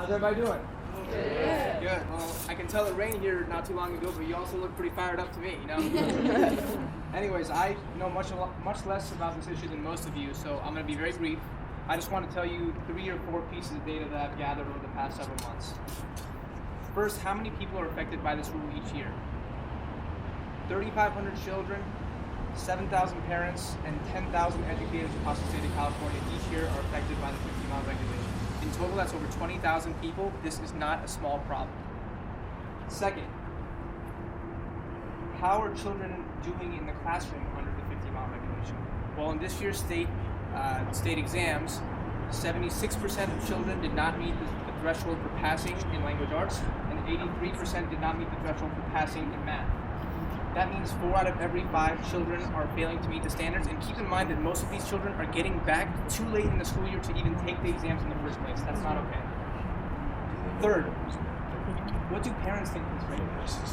How's everybody doing? Good. Good. Well, I can tell it rained here not too long ago, but you also look pretty fired up to me, you know? Anyways, I know much less about this issue than most of you, so I'm going to be very brief. I just want to tell you 3 or 4 pieces of data that I've gathered over the past several months. First, how many people are affected by this rule each year? 3,500 children, 7,000 parents, and 10,000 educators across the state of California each year are affected by the 50-mile regulation. In total, that's over 20,000 people. This is not a small problem. Second, how are children doing in the classroom under the 50-mile regulation? Well, in this year's state exams, 76% of children did not meet the threshold for passing in language arts, and 83% did not meet the threshold for passing in math. That means 4 out of every 5 children are failing to meet the standards, and keep in mind that most of these children are getting back too late in the school year to even take the exams in the first place. That's not okay. Third, what do parents think of this regulation?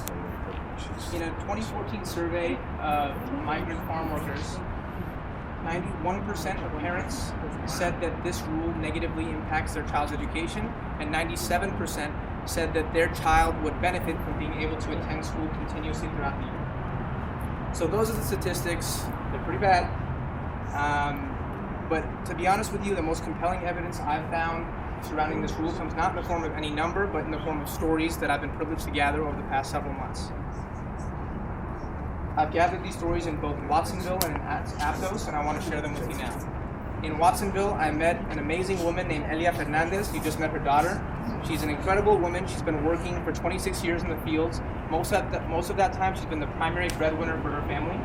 In a 2014 survey of migrant farm workers, 91% of parents said that this rule negatively impacts their child's education, and 97% said that their child would benefit from being able to attend school continuously throughout the year. So those are the statistics. They're pretty bad. But to be honest with you, the most compelling evidence I've found surrounding this rule comes not in the form of any number, but in the form of stories that I've been privileged to gather over the past several months. I've gathered these stories in both Watsonville and in Aptos, and I want to share them with you now. In Watsonville, I met an amazing woman named Elia Fernandez. You just met her daughter. She's an incredible woman. She's been working for 26 years in the fields. Most of that time, she's been the primary breadwinner for her family.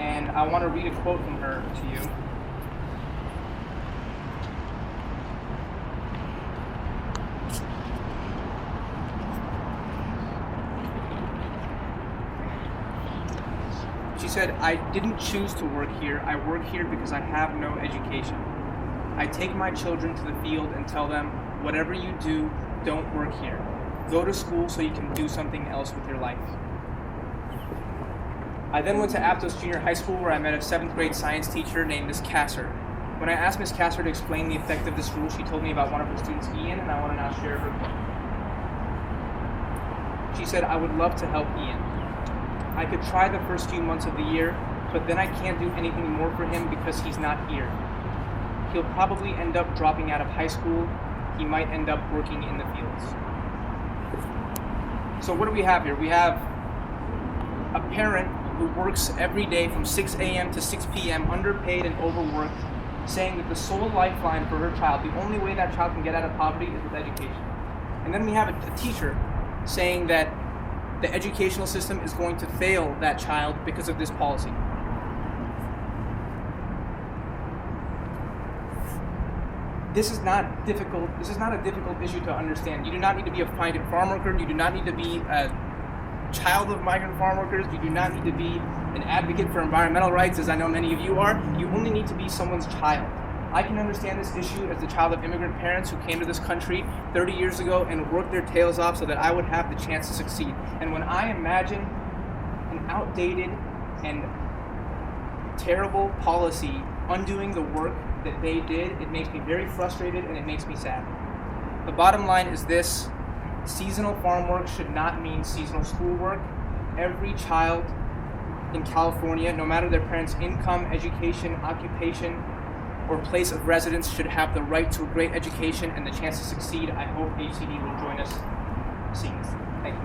And I want to read a quote from her to you. She said, "I didn't choose to work here. I work here because I have no education. I take my children to the field and tell them, whatever you do, don't work here. Go to school so you can do something else with your life." I then went to Aptos Junior High School, where I met a 7th grade science teacher named Ms. Kasser. When I asked Ms. Kasser to explain the effect of this rule, she told me about one of her students, Ian, and I want to now share her quote. She said, "I would love to help Ian. I could try the first few months of the year, but then I can't do anything more for him because he's not here. He'll probably end up dropping out of high school. He might end up working in the fields." So what do we have here? We have a parent who works every day from 6 a.m. to 6 p.m. underpaid and overworked, saying that the sole lifeline for her child, the only way that child can get out of poverty is with education. And then we have a teacher saying that the educational system is going to fail that child because of this policy. This is not difficult. This is not a difficult issue to understand. You do not need to be a migrant farm worker. You do not need to be a child of migrant farm workers. You do not need to be an advocate for environmental rights, as I know many of you are. You only need to be someone's child. I can understand this issue as the child of immigrant parents who came to this country 30 years ago and worked their tails off so that I would have the chance to succeed. And when I imagine an outdated and terrible policy undoing the work that they did, it makes me very frustrated and it makes me sad. The bottom line is this: seasonal farm work should not mean seasonal school work. Every child in California, no matter their parents' income, education, occupation, or place of residence, should have the right to a great education and the chance to succeed. I hope HCD will join us seeing this. Thank you.